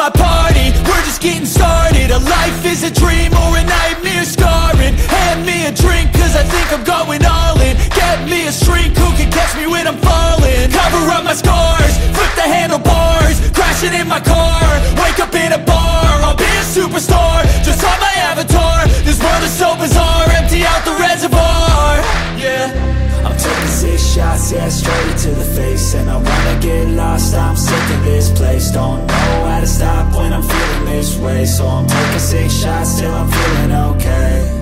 my party, we're just getting started. A life is a dream or a nightmare scarring. Hand me a drink cause I think I'm going all in. Get me a shrink who can catch me when I'm falling. Cover up my scars, flip the handlebars, crashing in my car, wake up in a bar. I'll be a superstar, just on my avatar. This world is so bizarre, empty out the reservoir. Yeah, I'm taking 6 shots, yeah, straight to the face. And I wanna get lost, I'm sick of this place. Don't know how to stop when I'm feeling this way. So I'm taking 6 shots till I'm feeling okay.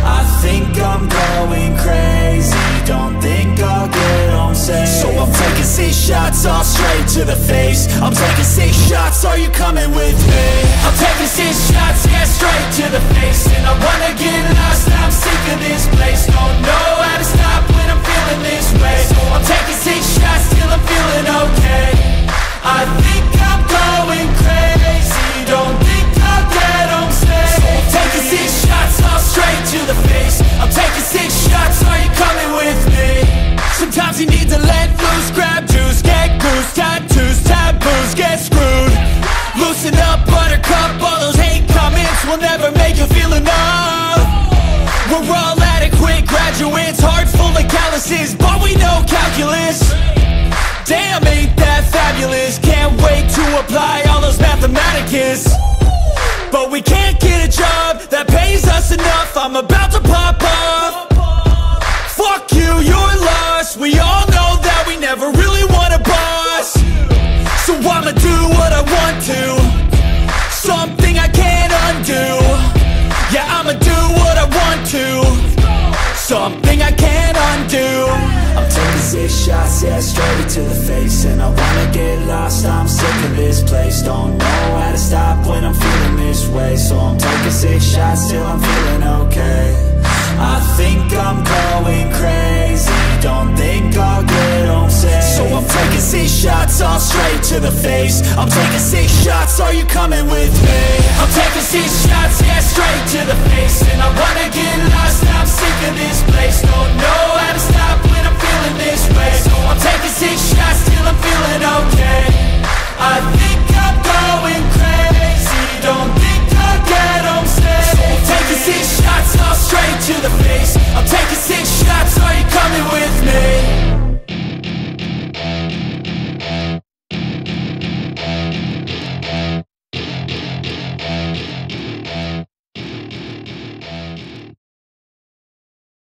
I think I'm going crazy, don't think I'll get home safe. So I'm taking 6 shots, all straight to the face. I'm taking 6 shots, are you coming with me? I'm taking 6 shots, yeah, straight to the face. And I wanna get lost, I'm sick of this place. Don't know how to stop when I'm feeling this way. So I'm taking 6 shots till I'm feeling okay. I think I'm going crazy, don't think I'll get home safe. So I'm taking 6 shots, all straight to the face. I'm taking 6 shots, are you coming with me? Sometimes you need to let loose, grab juice, get goose, tattoos, taboos, get screwed. Loosen up, buttercup, all those hate comments will never make you feel enough. We're all adequate graduates, heart full of calluses, but we know calculus. Damn, ain't that fabulous? Can't wait to apply all those mathematicus. But we can't get a job that pays us enough. I'm about to pop off. Fuck you, you're lost. We all know that we never really want a boss. So I'ma do what I want to, something I can't undo. Yeah, I'ma do what I want to, something I can't undo. I'm taking 6 shots, yeah, straight to the face. And I wanna get lost, I'm sick of this place. Don't know how to stop when I'm feeling this way. So I'm taking 6 shots till I'm feeling okay. I think I'm going crazy, don't think I'll get home safe. So I'm taking 6 shots, all straight to the face. I'm taking 6 shots, are you coming with me? I'm taking 6 shots, yeah, straight to the face. And I wanna get lost, I'm sick of this place. Don't know how to stop when I'm feeling this way. So I'm taking 6 shots till I'm feeling okay. I think